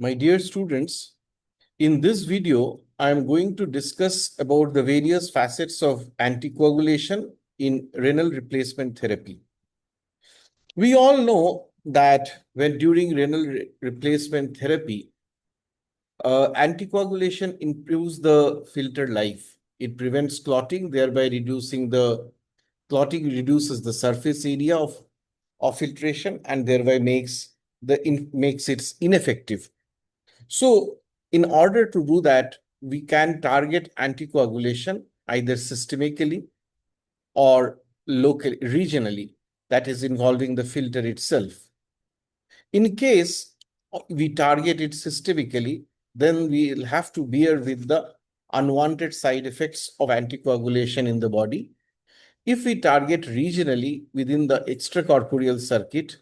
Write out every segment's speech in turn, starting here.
My dear students, in this video, I am going to discuss about the various facets of anticoagulation in renal replacement therapy. We all know that when during renal replacement therapy, anticoagulation improves the filter life. It prevents clotting, thereby reducing the clotting reduces the surface area of filtration and thereby makes it ineffective. So, in order to do that, we can target anticoagulation either systemically or locally, regionally, that is involving the filter itself. In case we target it systemically, then we will have to bear with the unwanted side effects of anticoagulation in the body. If we target regionally within the extracorporeal circuit,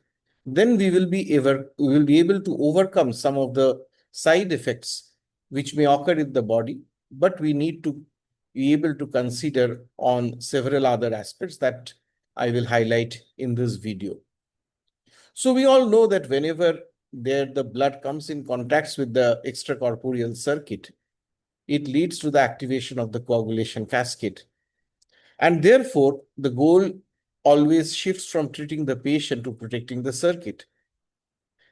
then we will be able to overcome some of the side effects which may occur in the body, but we need to be able to consider on several other aspects that I will highlight in this video. So we all know that whenever the blood comes in contact with the extracorporeal circuit, it leads to the activation of the coagulation cascade. And therefore, the goal always shifts from treating the patient to protecting the circuit.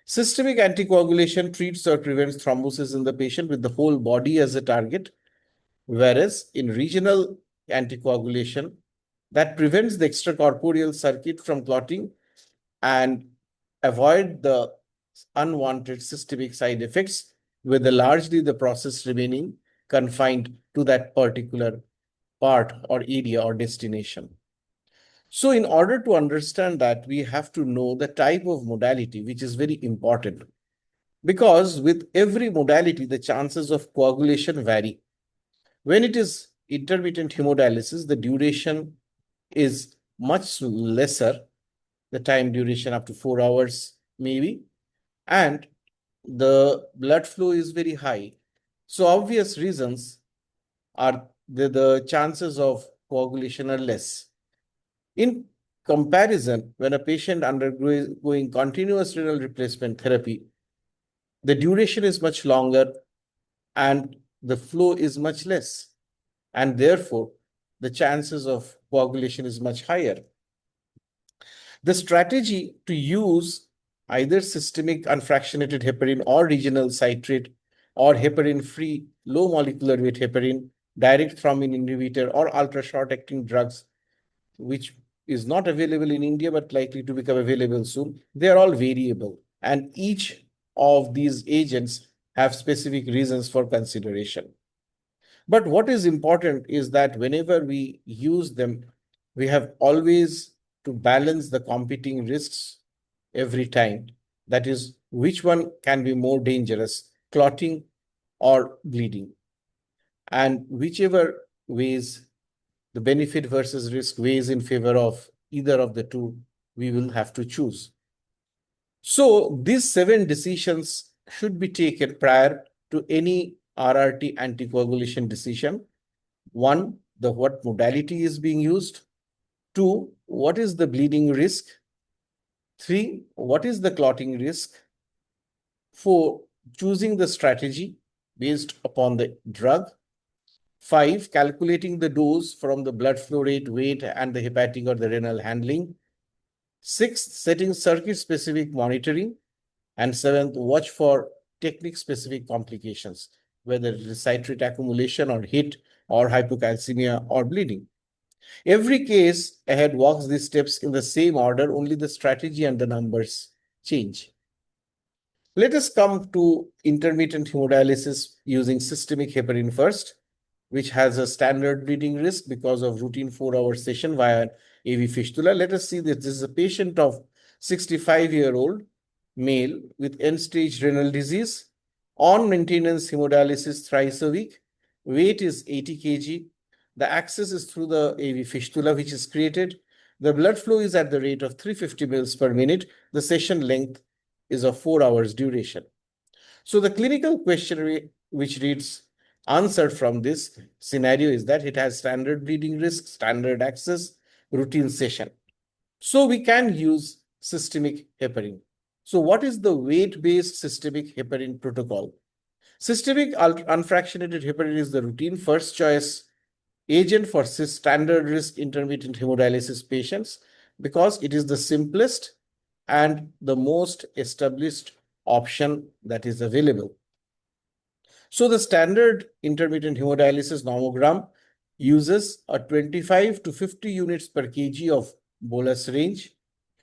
Systemic anticoagulation treats or prevents thrombosis in the patient with the whole body as a target, whereas in regional anticoagulation, that prevents the extracorporeal circuit from clotting and avoid the unwanted systemic side effects, with largely the process remaining confined to that particular part or area or destination. So in order to understand that, we have to know the type of modality, which is very important, because with every modality, the chances of coagulation vary. When it is intermittent hemodialysis, the duration is much lesser, the time duration up to 4 hours maybe, and the blood flow is very high. So obvious reasons are the chances of coagulation are less. In comparison, when a patient undergoing continuous renal replacement therapy, the duration is much longer and the flow is much less, and therefore the chances of coagulation is much higher. The strategy to use either systemic unfractionated heparin or regional citrate or heparin-free low molecular weight heparin, direct thrombin inhibitor, or ultra-short acting drugs, which is not available in India but likely to become available soon. They are all variable, and each of these agents have specific reasons for consideration. But what is important is that whenever we use them, we have always to balance the competing risks every time. That is, which one can be more dangerous, clotting or bleeding? And whichever ways the benefit versus risk weighs in favor of either of the two, we will have to choose. So these 7 decisions should be taken prior to any RRT anticoagulation decision. 1, what modality is being used. 2, what is the bleeding risk. 3, what is the clotting risk. 4, choosing the strategy based upon the drug. 5, calculating the dose from the blood flow rate, weight, and the hepatic or the renal handling. 6th, setting circuit-specific monitoring. And 7th, watch for technique-specific complications, whether it is citrate accumulation or HIT or hypocalcemia or bleeding. Every case ahead walks these steps in the same order, only the strategy and the numbers change. Let us come to intermittent hemodialysis using systemic heparin first, which has a standard bleeding risk because of routine 4-hour session via AV fistula. Let us see that this is a patient of 65-year-old male with end-stage renal disease, on maintenance hemodialysis thrice a week. Weight is 80 kg. The access is through the AV fistula, which is created. The blood flow is at the rate of 350 mils per minute. The session length is of 4 hours duration. So the clinical question which reads answered from this scenario is that it has standard bleeding risk, standard access, routine session. So we can use systemic heparin. So what is the weight-based systemic heparin protocol? Systemic unfractionated heparin is the routine first choice agent for standard risk intermittent hemodialysis patients because it is the simplest and the most established option that is available. So the standard intermittent hemodialysis nomogram uses a 25 to 50 units per kg of bolus range.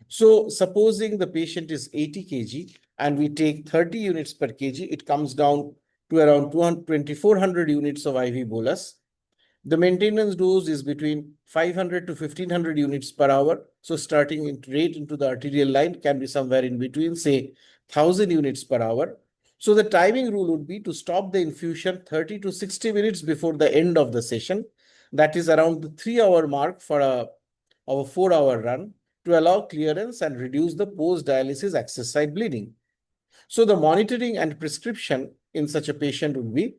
So supposing the patient is 80 kg and we take 30 units per kg, it comes down to around 2,400 units of IV bolus. The maintenance dose is between 500 to 1500 units per hour. So starting rate into the arterial line can be somewhere in between, say 1000 units per hour. So the timing rule would be to stop the infusion 30 to 60 minutes before the end of the session. That is around the 3-hour mark for a 4-hour run to allow clearance and reduce the post-dialysis access site bleeding. So the monitoring and prescription in such a patient would be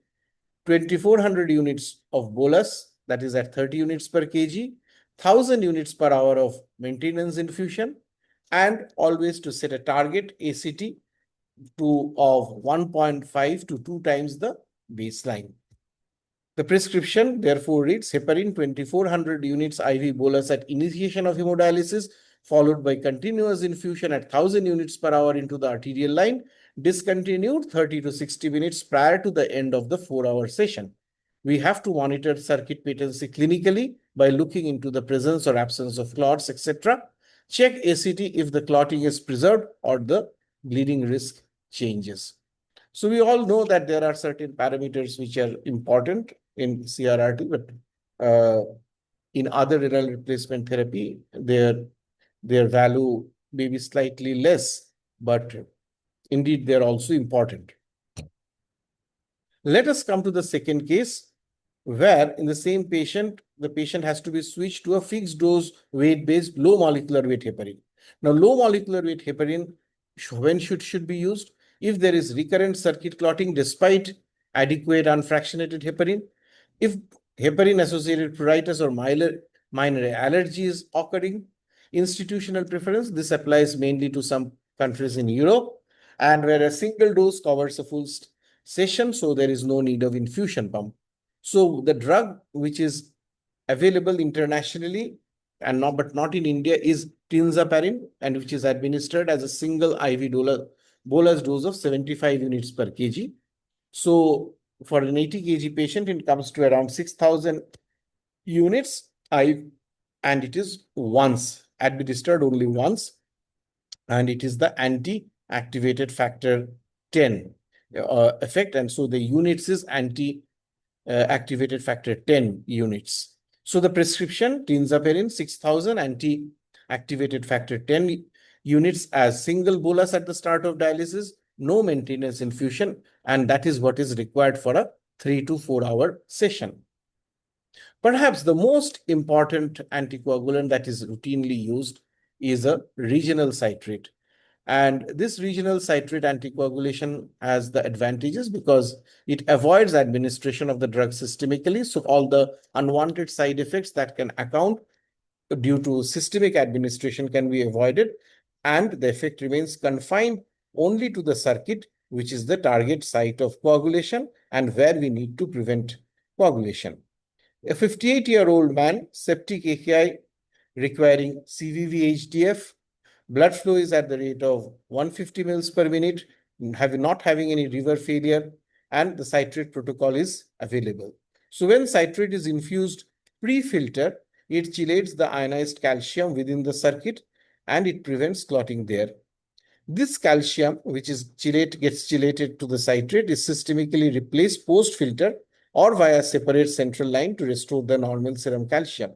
2,400 units of bolus, that is at 30 units per kg, 1000 units per hour of maintenance infusion, and always to set a target ACT of 1.5 to 2 times the baseline. The prescription therefore reads heparin 2,400 units IV bolus at initiation of hemodialysis, followed by continuous infusion at 1000 units per hour into the arterial line, discontinued 30 to 60 minutes prior to the end of the 4-hour session. We have to monitor circuit patency clinically by looking into the presence or absence of clots, etc. Check ACT if the clotting is preserved or the bleeding risk changes. So we all know that there are certain parameters which are important in CRRT, but in other renal replacement therapy, their value may be slightly less, but indeed they're also important. Let us come to the second case, where in the same patient, the patient has to be switched to a fixed dose weight-based low molecular weight heparin. Now, low molecular weight heparin, when should be used? If there is recurrent circuit clotting despite adequate unfractionated heparin, if heparin-associated pruritus or minor allergies occurring, institutional preference, this applies mainly to some countries in Europe, and where a single dose covers a full session, so there is no need of infusion pump. So the drug which is available internationally and not in India is tinzaparin, and which is administered as a single IV bolus dose of 75 units per kg. So for an 80 kg patient, it comes to around 6,000 units and it is once administered, only once, and it is the anti-activated factor 10 effect, and so the units is anti-activated factor 10 units. So the prescription tinzaparin 6,000 anti-activated factor 10 units as single bolus at the start of dialysis, no maintenance infusion, and that is what is required for a 3 to 4 hour session. Perhaps the most important anticoagulant that is routinely used is a regional citrate. And this regional citrate anticoagulation has the advantages because it avoids administration of the drug systemically. So all the unwanted side effects that can account due to systemic administration can be avoided, and the effect remains confined only to the circuit, which is the target site of coagulation and where we need to prevent coagulation. A 58-year-old man, septic AKI requiring CVV-HDF, blood flow is at the rate of 150 mils per minute, not having any river failure, and the citrate protocol is available. So when citrate is infused pre-filter, it chelates the ionized calcium within the circuit and it prevents clotting there. This calcium, which is gets chelated to the citrate, is systemically replaced post-filter or via separate central line to restore the normal serum calcium.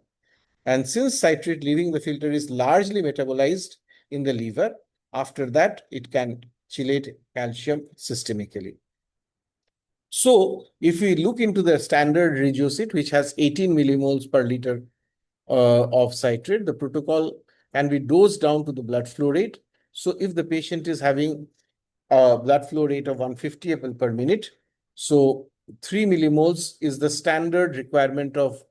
And since citrate leaving the filter is largely metabolized in the liver, after that it can chelate calcium systemically. So if we look into the standard reducit, which has 18 millimoles per liter of citrate, the protocol can be dosed down to the blood flow rate. So if the patient is having a blood flow rate of 150 ml per minute, so 3 millimoles is the standard requirement of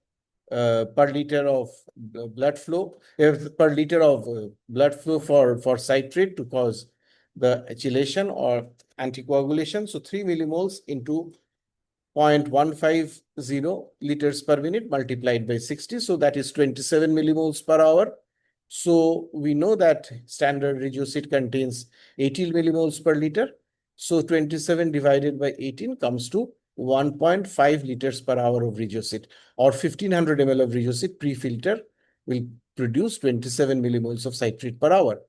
per liter of blood flow, per liter of blood flow for citrate to cause the chelation or anticoagulation. So 3 millimoles into 0.150 liters per minute multiplied by 60. So that is 27 millimoles per hour. So we know that standard reducit contains 18 millimoles per liter. So 27 divided by 18 comes to 1.5 liters per hour of reducit, or 1500 ml of reducit pre-filter will produce 27 millimoles of citrate per hour.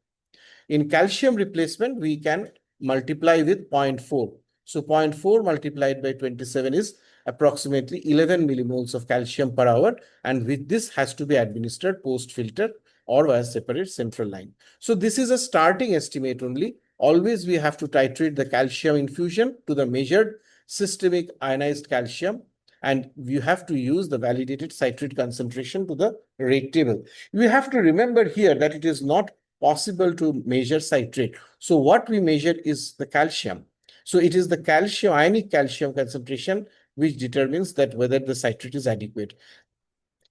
In calcium replacement, we can multiply with 0.4. So 0.4 multiplied by 27 is approximately 11 millimoles of calcium per hour. And with this has to be administered post-filter or via separate central line. So this is a starting estimate only. Always we have to titrate the calcium infusion to the measured systemic ionized calcium, and you have to use the validated citrate concentration to the rate table. You have to remember here that it is not possible to measure citrate. So what we measure is the calcium. So it is the calcium, ionic calcium concentration, which determines that whether the citrate is adequate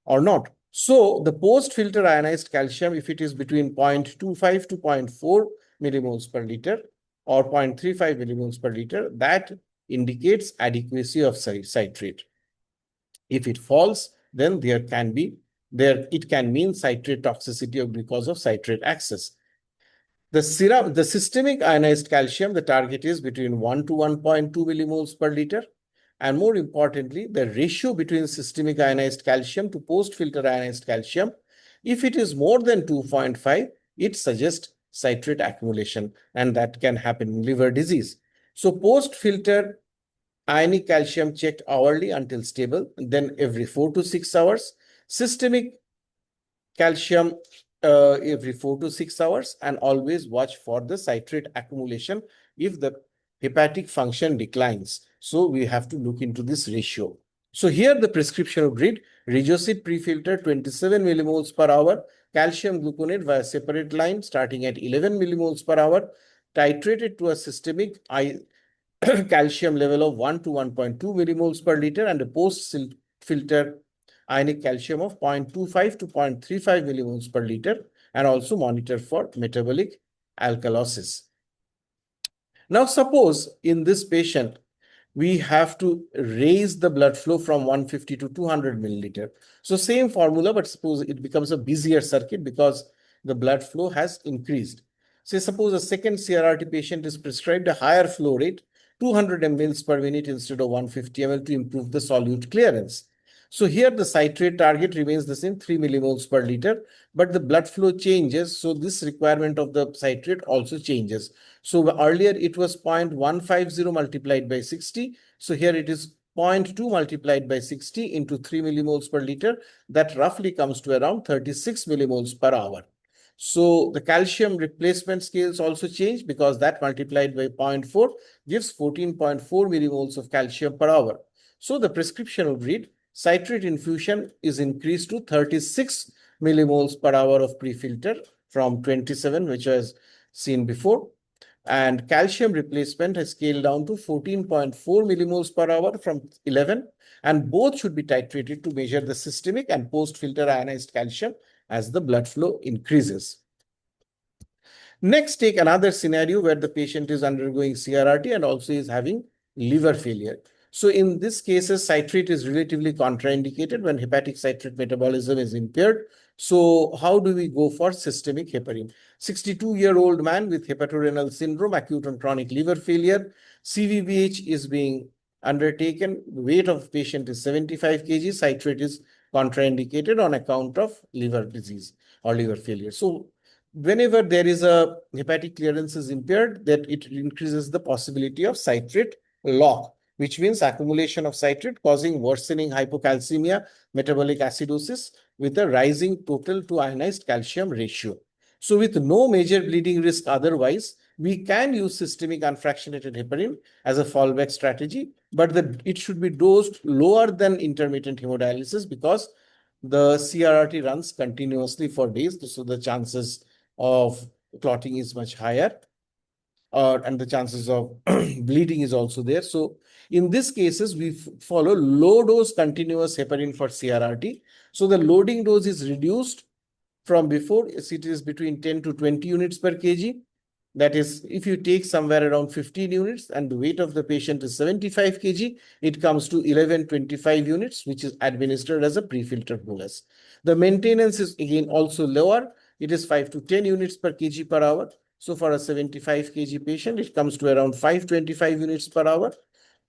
or not. So the post-filter ionized calcium, if it is between 0.25 to 0.4 millimoles per liter or 0.35 millimoles per liter, that indicates adequacy of citrate. If it falls, then it can mean citrate toxicity because of citrate excess. The systemic ionized calcium, the target is between 1 to 1.2 millimoles per liter. And more importantly, the ratio between systemic ionized calcium to post-filter ionized calcium, if it is more than 2.5, it suggests citrate accumulation, and that can happen in liver disease. So post-filter ionic calcium checked hourly until stable, then every 4 to 6 hours. Systemic calcium every 4 to 6 hours, and always watch for the citrate accumulation if the hepatic function declines. So we have to look into this ratio. So here the prescription would read Regosit pre-filter 27 millimoles per hour, calcium gluconate via separate line starting at 11 millimoles per hour, titrated to a systemic calcium level of 1 to 1.2 millimoles per liter, and a post-filter ionic calcium of 0.25 to 0.35 millimoles per liter, and also monitor for metabolic alkalosis. Now, suppose in this patient, we have to raise the blood flow from 150 to 200 milliliter. So same formula, but suppose it becomes a busier circuit because the blood flow has increased. Say suppose a second CRRT patient is prescribed a higher flow rate, 200 ml per minute instead of 150 ml to improve the solute clearance. So here the citrate target remains the same, 3 millimoles per liter, but the blood flow changes. So this requirement of the citrate also changes. So earlier it was 0.150 multiplied by 60. So here it is 0.2 multiplied by 60 into 3 millimoles per liter. That roughly comes to around 36 millimoles per hour. So the calcium replacement scales also change because that multiplied by 0.4 gives 14.4 millimoles of calcium per hour. So the prescription would read citrate infusion is increased to 36 millimoles per hour of pre-filter from 27, which was seen before. And calcium replacement has scaled down to 14.4 millimoles per hour from 11. And both should be titrated to measure the systemic and post-filter ionized calcium as the blood flow increases. Next, take another scenario where the patient is undergoing CRRT and also is having liver failure. So in this cases, citrate is relatively contraindicated when hepatic citrate metabolism is impaired. So how do we go for systemic heparin? 62-year-old man with hepatorenal syndrome, acute and chronic liver failure. CVBH is being undertaken. Weight of patient is 75 kg. Citrate is contraindicated on account of liver disease or liver failure. So whenever there is a hepatic clearance is impaired, that it increases the possibility of citrate lock, which means accumulation of citrate causing worsening hypocalcemia, metabolic acidosis with a rising total to ionized calcium ratio. So with no major bleeding risk otherwise, we can use systemic unfractionated heparin as a fallback strategy, but it should be dosed lower than intermittent hemodialysis because the CRRT runs continuously for days, so the chances of clotting is much higher, and the chances of bleeding is also there. So in these cases, we follow low dose continuous heparin for CRRT. So the loading dose is reduced from before, it is between 10 to 20 units per kg. That is, if you take somewhere around 15 units and the weight of the patient is 75 kg, it comes to 1125 units, which is administered as a pre-filtered bolus. The maintenance is again also lower. It is 5 to 10 units per kg per hour. So for a 75 kg patient, it comes to around 525 units per hour.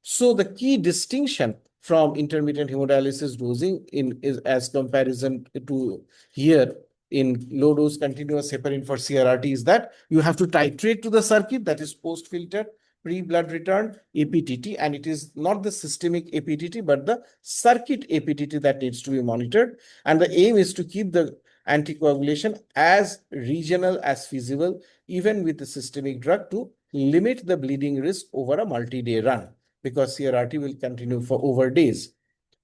So the key distinction from intermittent hemodialysis dosing is as comparison to here in low dose continuous heparin for CRRT is that you have to titrate to the circuit, that is post filter pre-blood return APTT, and it is not the systemic APTT but the circuit APTT that needs to be monitored, and the aim is to keep the anticoagulation as regional as feasible even with the systemic drug to limit the bleeding risk over a multi-day run, because CRRT will continue for over days.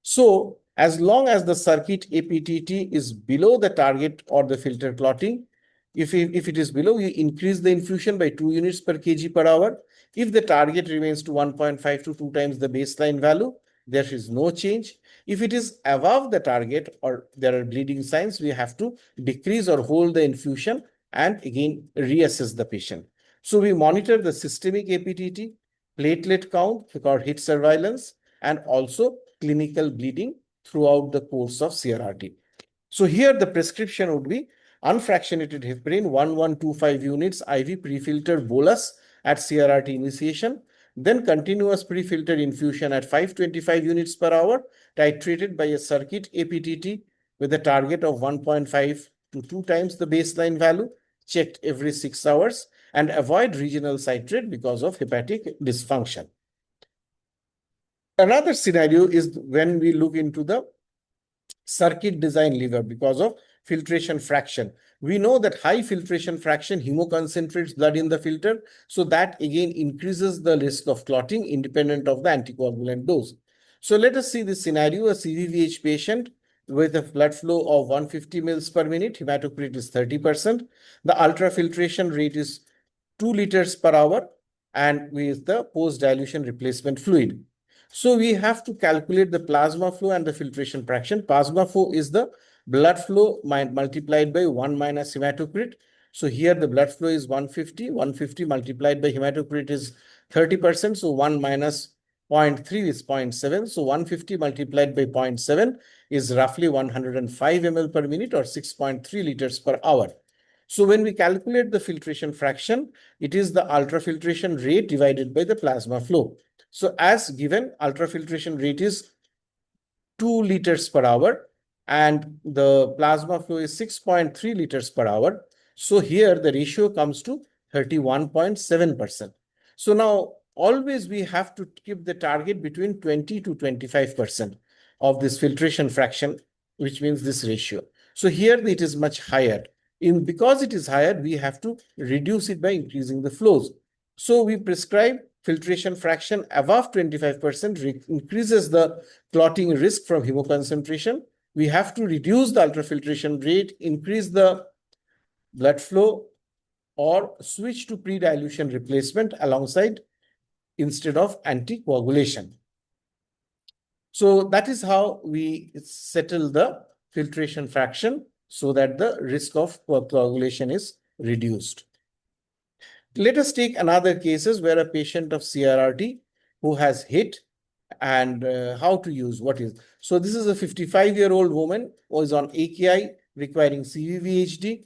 So as long as the circuit APTT is below the target or the filter clotting, if it is below, you increase the infusion by 2 units per kg per hour. If the target remains to 1.5 to 2 times the baseline value, there is no change. If it is above the target or there are bleeding signs, we have to decrease or hold the infusion and again reassess the patient. So we monitor the systemic APTT, platelet count for HIT surveillance, and also clinical bleeding throughout the course of CRRT. So here the prescription would be unfractionated heparin 1125 units IV pre-filtered bolus at CRRT initiation, then continuous pre-filtered infusion at 525 units per hour, titrated by a circuit APTT with a target of 1.5 to 2 times the baseline value, checked every 6 hours, and avoid regional citrate because of hepatic dysfunction. Another scenario is when we look into the circuit design lever because of filtration fraction. We know that high filtration fraction hemoconcentrates blood in the filter, so that again increases the risk of clotting independent of the anticoagulant dose. So let us see this scenario: a CVVH patient with a blood flow of 150 mils per minute, hematocrit is 30%. The ultrafiltration rate is 2 liters per hour, and with the post dilution replacement fluid. So we have to calculate the plasma flow and the filtration fraction. Plasma flow is the blood flow multiplied by 1 minus hematocrit. So here the blood flow is 150. 150 multiplied by hematocrit is 30%. So 1 minus 0.3 is 0.7. So 150 multiplied by 0.7 is roughly 105 ml per minute or 6.3 liters per hour. So when we calculate the filtration fraction, it is the ultrafiltration rate divided by the plasma flow. So as given, ultrafiltration rate is 2 liters per hour and the plasma flow is 6.3 liters per hour. So here the ratio comes to 31.7%. So now always we have to keep the target between 20 to 25% of this filtration fraction, which means this ratio. So here it is much higher. Because it is higher, we have to reduce it by increasing the flows. So we prescribe filtration fraction above 25% increases the clotting risk from hemoconcentration. We have to reduce the ultrafiltration rate, increase the blood flow, or switch to pre-dilution replacement alongside instead of anticoagulation. So that is how we settle the filtration fraction so that the risk of coagulation is reduced. Let us take another cases where a patient of CRRT who has HIT and how to use what is. So this is a 55-year-old woman who is on AKI requiring CVVHD,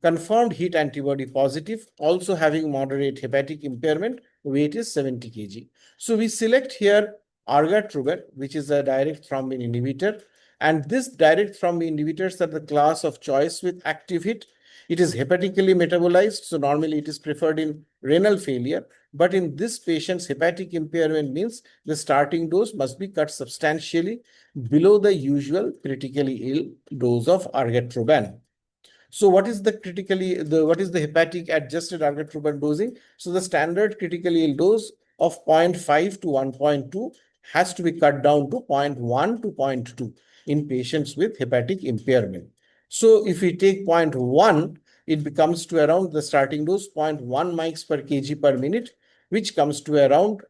confirmed HIT antibody positive, also having moderate hepatic impairment, weight is 70 kg. So we select here argatroban, which is a direct thrombin inhibitor. And this direct thrombin inhibitors are the class of choice with active HIT. It is hepatically metabolized, so normally it is preferred in renal failure. But in this patient's hepatic impairment means the starting dose must be cut substantially below the usual critically ill dose of argatroban. So what is the hepatic adjusted argatroban dosing? So the standard critically ill dose of 0.5 to 1.2 has to be cut down to 0.1 to 0.2 in patients with hepatic impairment. So if we take 0.1, it becomes to around the starting dose 0.1 mics per kg per minute, which comes to around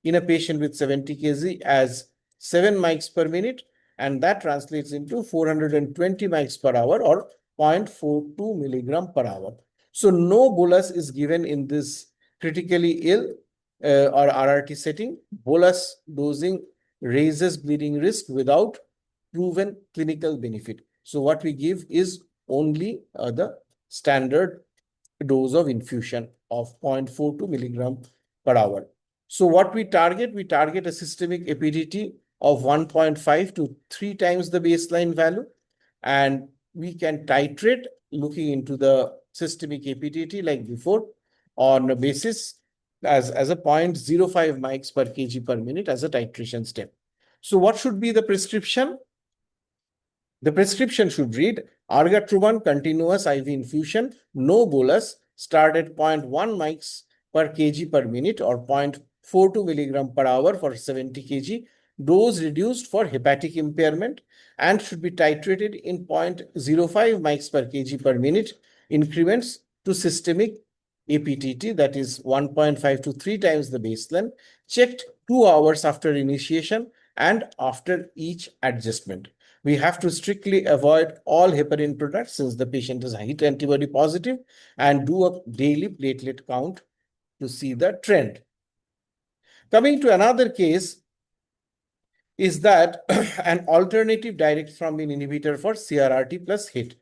in a patient with 70 kg as 7 mics per minute, and that translates into 420 mics per hour or 0.42 milligram per hour. So no bolus is given in this critically ill or RRT setting. Bolus dosing raises bleeding risk without proven clinical benefit. So what we give is only the standard dose of infusion of 0.42 milligram per hour. So what we target a systemic APDT of 1.5 to 3 times the baseline value, and we can titrate looking into the systemic APDT like before on a basis as a 0.05 mics per kg per minute as a titration step. So what should be the prescription? The prescription should read Argatroban continuous IV infusion, no bolus, start at 0.1 mics per kg per minute or 0.42 milligram per hour for 70 kg, dose reduced for hepatic impairment, and should be titrated in 0.05 mics per kg per minute increments to systemic APTT, that is 1.5 to 3 times the baseline, checked 2 hours after initiation and after each adjustment. We have to strictly avoid all heparin products since the patient is HIT antibody positive, and do a daily platelet count to see the trend. Coming to another case is that an alternative direct thrombin inhibitor for CRRT plus HIT.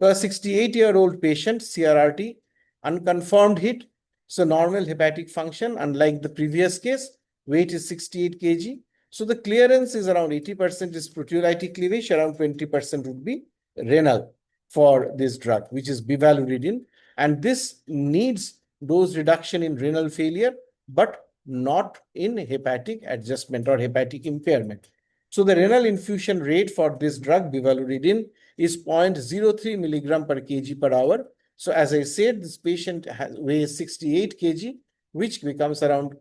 A 68-year-old patient, CRRT, unconfirmed HIT, so normal hepatic function, unlike the previous case, weight is 68 kg. So the clearance is around 80% is proteolytic cleavage, around 20% would be renal for this drug, which is bivalirudin. And this needs dose reduction in renal failure, but not in hepatic adjustment or hepatic impairment. So the renal infusion rate for this drug, bivalirudin, is 0.03 milligram per kg per hour. So as I said, this patient weighs 68 kg, which becomes around,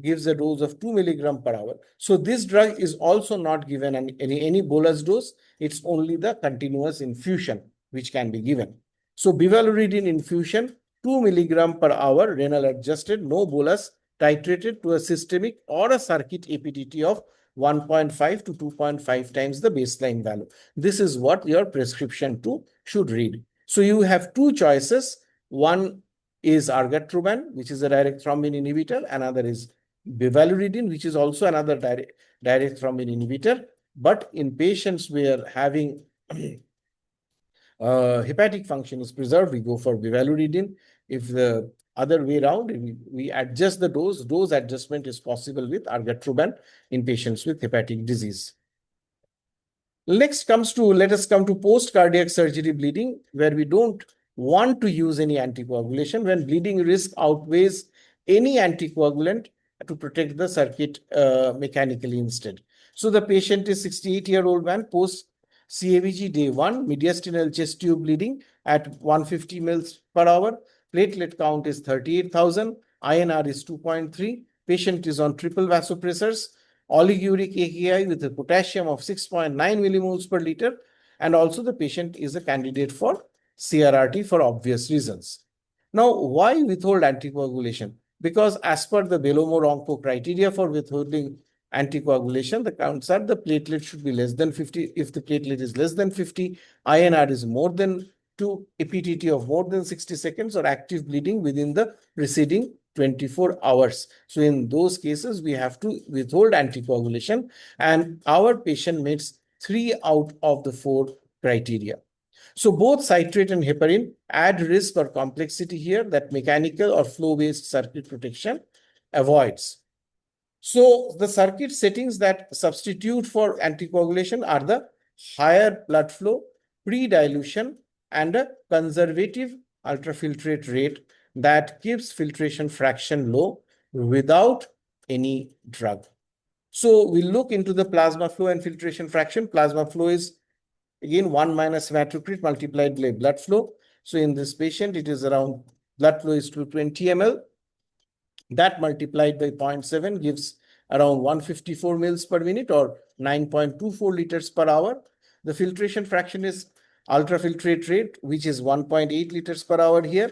gives a dose of 2 milligram per hour. So this drug is also not given any bolus dose. It's only the continuous infusion which can be given. So bivalirudin infusion, 2 milligram per hour, renal adjusted, no bolus, titrated to a systemic or a circuit APTT of 1.5 to 2.5 times the baseline value. This is what your prescription 2 should read. So you have two choices. One is argatroban, which is a direct thrombin inhibitor. Another is bivalirudin, which is also another direct thrombin inhibitor. But in patients where having hepatic function is preserved, we go for bivalirudin. If the other way around, we adjust the dose. Dose adjustment is possible with argatroban in patients with hepatic disease. Let us come to post-cardiac surgery bleeding, where we don't want to use any anticoagulation when bleeding risk outweighs any anticoagulant to protect the circuit mechanically instead. So the patient is 68-year-old man, post CABG day 1, mediastinal chest tube bleeding at 150 mils per hour. Platelet count is 38,000. INR is 2.3. Patient is on triple vasopressors. Oliguric AKI with a potassium of 6.9 millimoles per liter. And also the patient is a candidate for CRRT for obvious reasons. Now, why withhold anticoagulation? Because as per the Bellomo-Ronco criteria for withholding anticoagulation, the counts are the platelet should be less than 50. If the platelet is less than 50, INR is more than 2, APTT of more than 60 seconds, or active bleeding within the preceding 24 hours. So in those cases, we have to withhold anticoagulation, and our patient meets 3 out of the 4 criteria. So both citrate and heparin add risk or complexity here that mechanical or flow-based circuit protection avoids. So the circuit settings that substitute for anticoagulation are the higher blood flow, pre-dilution, and a conservative ultrafiltrate rate that keeps filtration fraction low without any drug. So we look into the plasma flow and filtration fraction. Plasma flow is again 1 minus hematocrit multiplied by blood flow. So in this patient, it is around, blood flow is 220 ml. That multiplied by 0.7 gives around 154 mils per minute or 9.24 liters per hour. The filtration fraction is ultrafiltrate rate, which is 1.8 liters per hour here,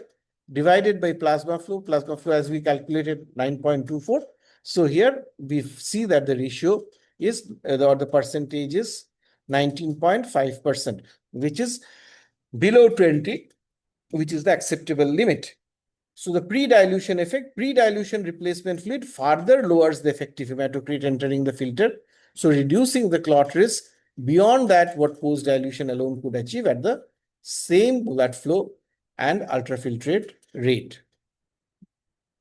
divided by plasma flow. Plasma flow, as we calculated, 9.24. So here we see that the ratio is, or the percentage is 19.5%, which is below 20. which is the acceptable limit. So the pre-dilution effect, pre-dilution replacement fluid further lowers the effective hematocrit entering the filter, so reducing the clot risk beyond that what post-dilution alone could achieve at the same blood flow and ultrafiltrate rate.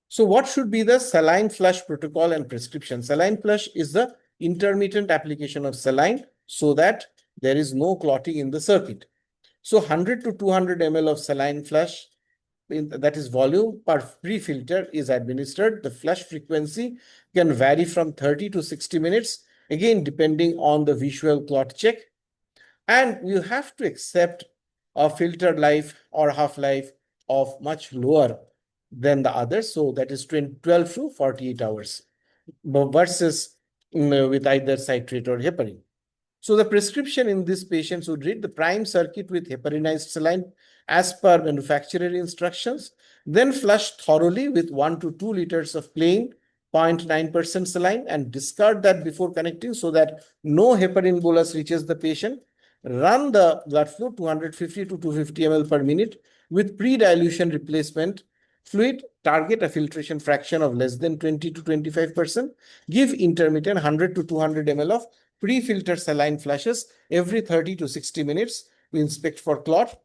So what should be the saline flush protocol and prescription? Saline flush is the intermittent application of saline so that there is no clotting in the circuit. So 100 to 200 ml of saline flush, that is volume per pre-filter, is administered. The flush frequency can vary from 30 to 60 minutes, again depending on the visual clot check. And you have to accept a filter life or half-life of much lower than the others. So that is 12 to 48 hours versus with either citrate or heparin. So the prescription in these patients would read the prime circuit with heparinized saline as per manufacturer instructions, then flush thoroughly with 1 to 2 liters of plain 0.9% saline and discard that before connecting so that no heparin bolus reaches the patient. Run the blood flow 250 to 250 ml per minute with pre-dilution replacement fluid, target a filtration fraction of less than 20 to 25%, give intermittent 100 to 200 ml of pre-filter saline flushes every 30 to 60 minutes. We inspect for clot.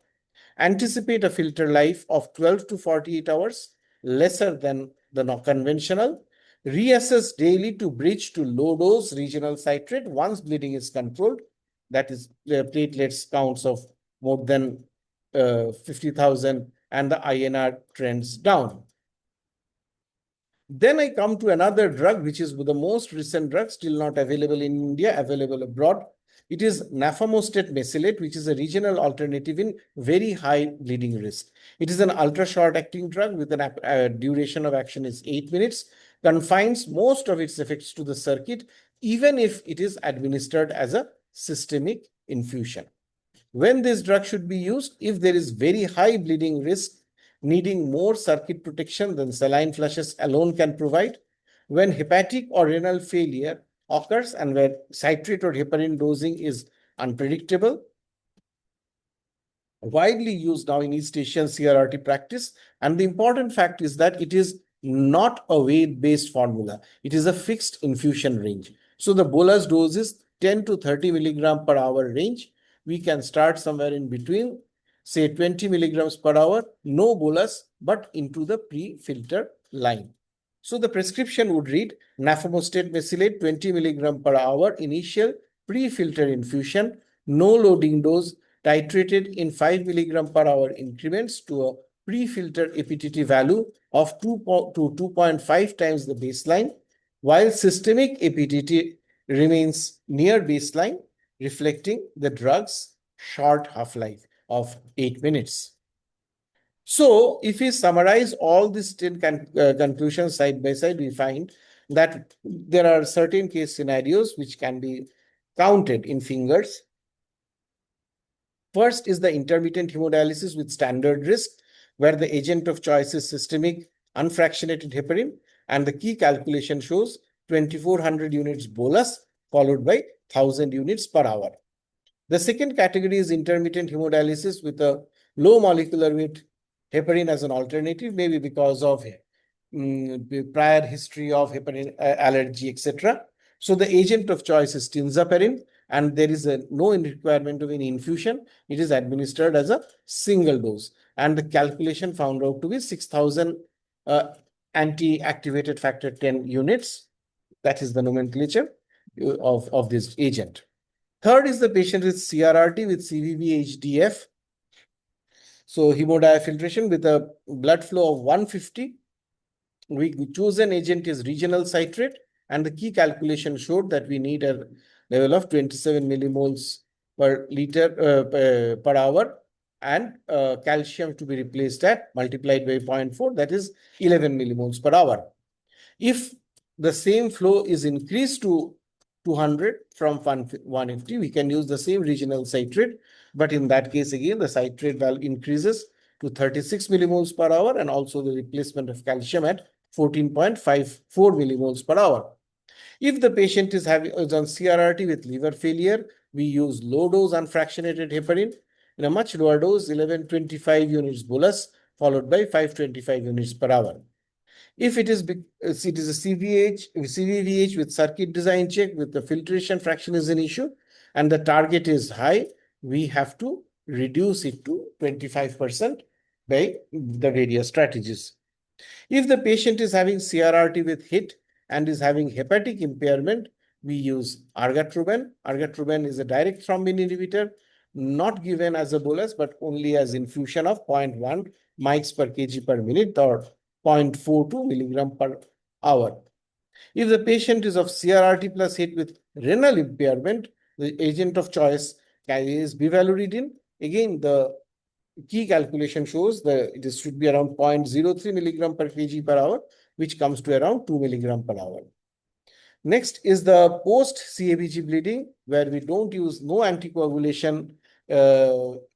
Anticipate a filter life of 12 to 48 hours, lesser than the conventional. Reassess daily to bridge to low dose regional citrate once bleeding is controlled. That is platelets counts of more than 50,000 and the INR trends down. Then I come to another drug, which is the most recent drug, still not available in India, available abroad. It is nafamostate mesylate, which is a regional alternative in very high bleeding risk. It is an ultra short acting drug with a duration of action is 8 minutes, confines most of its effects to the circuit, even if it is administered as a systemic infusion. When this drug should be used? If there is very high bleeding risk needing more circuit protection than saline flushes alone can provide, when hepatic or renal failure occurs and where citrate or heparin dosing is unpredictable. Widely used now in East Asian CRRT practice, and the important fact is that it is not a weight-based formula. It is a fixed infusion range. So the bolus dose is 10 to 30 milligram per hour range. We can start somewhere in between, say 20 milligrams per hour, no bolus, but into the pre-filter line. So the prescription would read nafamostate mesylate 20 milligram per hour, initial pre-filter infusion, no loading dose, titrated in 5 milligram per hour increments to a pre-filter APTT value of 2 to 2.5 times the baseline, while systemic APTT remains near baseline, reflecting the drug's short half-life of 8 minutes. So if we summarize all these 10 conclusions side by side, we find that there are certain case scenarios which can be counted in fingers. First is the intermittent hemodialysis with standard risk, where the agent of choice is systemic unfractionated heparin, and the key calculation shows 2400 units bolus followed by 1000 units per hour. The second category is intermittent hemodialysis with a low molecular weight heparin as an alternative, maybe because of prior history of heparin allergy, etc. So the agent of choice is tinzaparin, and there is no requirement of any infusion. It is administered as a single dose, and the calculation found out to be 6,000 anti-activated factor 10 units. That is the nomenclature of this agent. Third is the patient with CRRT with CVV-HDF. So hemodiafiltration with a blood flow of 150. We choose an agent is regional citrate, and the key calculation showed that we need a level of 27 millimoles per liter per hour, and calcium to be replaced at multiplied by 0.4, that is 11 millimoles per hour. If the same flow is increased to 200 from 150, we can use the same regional citrate, but in that case again the citrate value increases to 36 millimoles per hour, and also the replacement of calcium at 14.54 millimoles per hour. If the patient is on CRRT with liver failure, we use low dose unfractionated heparin in a much lower dose, 1125 units bolus, followed by 525 units per hour. If it is a CVVH with circuit design check with the filtration fraction is an issue and the target is high, we have to reduce it to 25% by the various strategies. If the patient is having CRRT with HIT and is having hepatic impairment, we use argatroban. Argatroban is a direct thrombin inhibitor, not given as a bolus, but only as infusion of 0.1 mics per kg per minute or 0.42 milligram per hour. If the patient is of CRRT plus HIT with renal impairment, the agent of choice is bivalirudin. Again, the key calculation shows that it should be around 0.03 milligram per kg per hour, which comes to around 2 milligram per hour. Next is the post-CABG bleeding, where we don't use no anticoagulation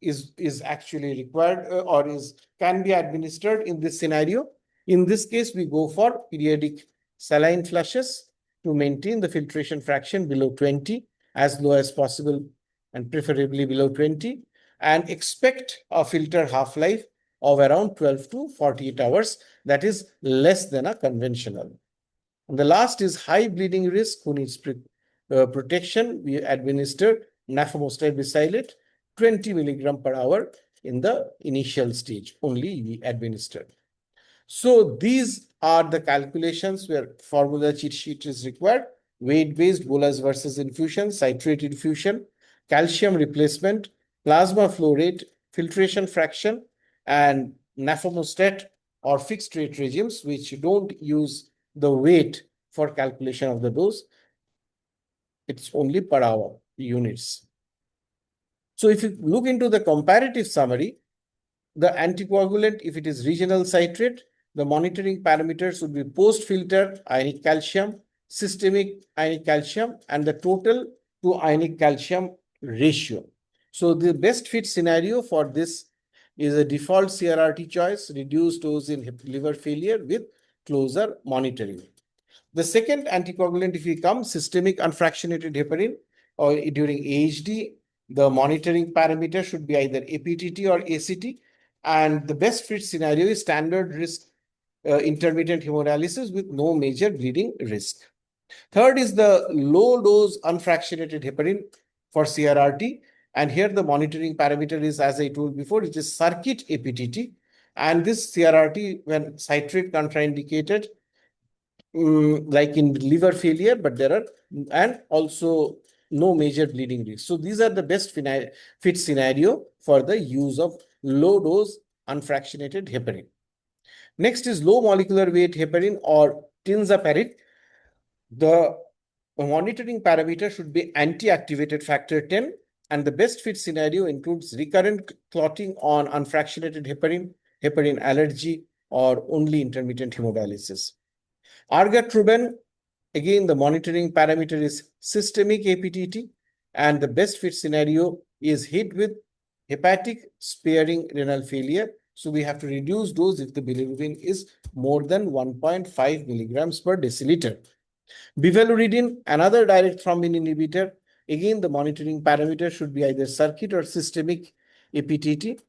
is actually required or can be administered in this scenario. In this case, we go for periodic saline flushes to maintain the filtration fraction below 20, as low as possible, and preferably below 20, and expect a filter half-life of around 12 to 48 hours. That is less than a conventional. And the last is high bleeding risk who needs protection. We administer nafamostat bisalate 20 milligram per hour in the initial stage. Only we administered. So these are the calculations where formula cheat sheet is required. Weight-based bolus versus infusion, citrate infusion, calcium replacement, plasma flow rate, filtration fraction, and nafamostat or fixed rate regimes, which don't use the weight for calculation of the dose. It's only per hour units. So if you look into the comparative summary, the anticoagulant, if it is regional citrate, the monitoring parameters would be post-filter ionic calcium, systemic ionic calcium, and the total to ionic calcium ratio. So the best fit scenario for this is a default CRRT choice, reduced dose in liver failure with closer monitoring. The second anticoagulant, if we come, systemic unfractionated heparin, or during AHD, the monitoring parameter should be either APTT or ACT. And the best fit scenario is standard risk intermittent hemodialysis with no major bleeding risk. Third is the low dose unfractionated heparin for CRRT. And here the monitoring parameter is, as I told before, it is circuit APTT. And this CRRT, when citrate contraindicated, like in liver failure, but there are, and also no major bleeding risk. So these are the best fit scenario for the use of low dose unfractionated heparin. Next is low molecular weight heparin or tinzaparin. The monitoring parameter should be anti-activated factor 10, and the best fit scenario includes recurrent clotting on unfractionated heparin, heparin allergy, or only intermittent hemodialysis. Argatroban, again, the monitoring parameter is systemic APTT, and the best fit scenario is hit with hepatic sparing renal failure. So we have to reduce dose if the bilirubin is more than 1.5 milligrams per deciliter. Bivalirudin, another direct thrombin inhibitor. Again, the monitoring parameter should be either circuit or systemic APTT.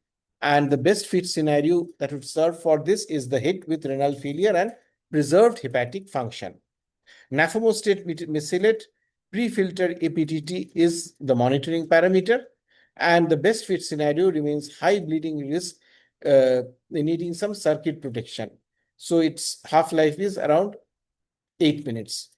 And the best fit scenario that would serve for this is the hit with renal failure and preserved hepatic function. Nafamostat mesylate pre-filter APTT is the monitoring parameter. And the best fit scenario remains high bleeding risk, needing some circuit protection. So its half-life is around 8 minutes.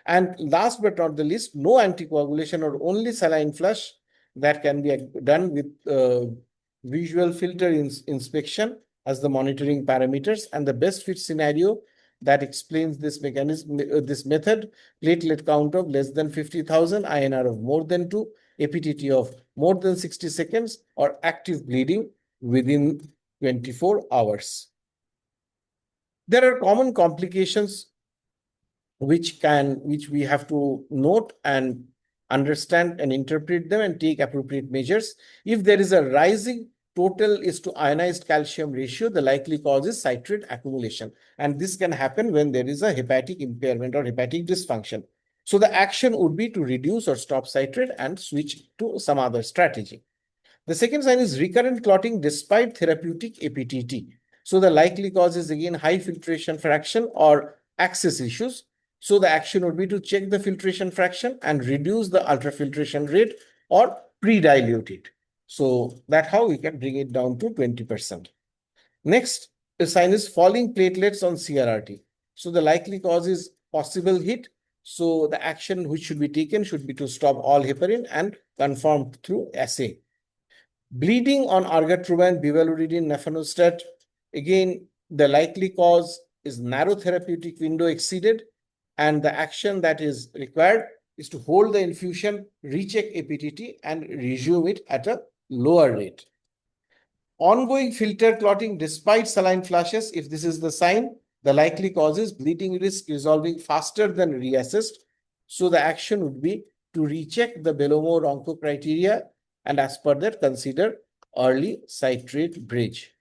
And last but not the least, no anticoagulation or only saline flush that can be done with visual filter inspection as the monitoring parameters. And the best fit scenario that explains this mechanism, this method, platelet count of less than 50,000, INR of more than 2, APTT of more than 60 seconds, or active bleeding within 24 hours. There are common complications which we have to note and understand and interpret them and take appropriate measures. If there is a rising total is to ionized calcium ratio, the likely cause is citrate accumulation. And this can happen when there is a hepatic impairment or hepatic dysfunction. So the action would be to reduce or stop citrate and switch to some other strategy. The second sign is recurrent clotting despite therapeutic APTT. So the likely cause is again high filtration fraction or access issues. So the action would be to check the filtration fraction and reduce the ultrafiltration rate or pre-dilute it. So that's how we can bring it down to 20%. Next, the sign is falling platelets on CRRT. So the likely cause is possible hit. So the action which should be taken should be to stop all heparin and confirm through assay. Bleeding on argatroban, bivalirudin, nefanostat. Again, the likely cause is narrow therapeutic window exceeded, and the action that is required is to hold the infusion, recheck APTT, and resume it at a lower rate. Ongoing filter clotting despite saline flashes, if this is the sign, the likely cause is bleeding risk resolving faster than reassessed. So the action would be to recheck the Bellomo Ronco criteria and as per that consider early citrate bridge.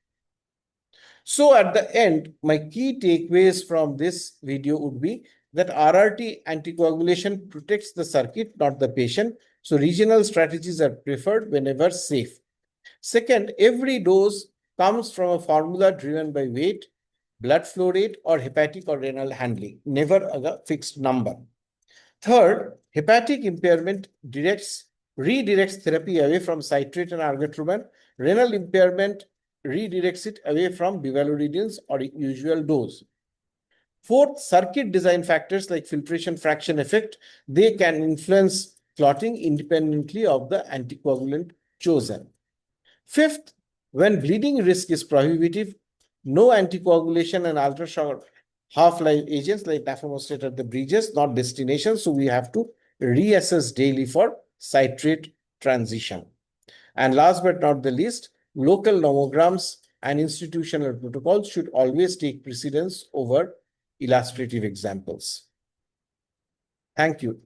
So at the end, my key takeaways from this video would be that RRT anticoagulation protects the circuit, not the patient. So regional strategies are preferred whenever safe. Second, every dose comes from a formula driven by weight, blood flow rate, or hepatic or renal handling, never a fixed number. Third, hepatic impairment redirects therapy away from citrate and argatroban. Renal impairment redirects it away from bivalirudins or usual dose. Fourth, circuit design factors like filtration fraction effect, they can influence clotting independently of the anticoagulant chosen. Fifth, when bleeding risk is prohibitive, no anticoagulation and ultra-short half-life agents like nafamostat are the bridges, not destinations. So we have to reassess daily for citrate transition. And last but not the least, local nomograms and institutional protocols should always take precedence over illustrative examples. Thank you.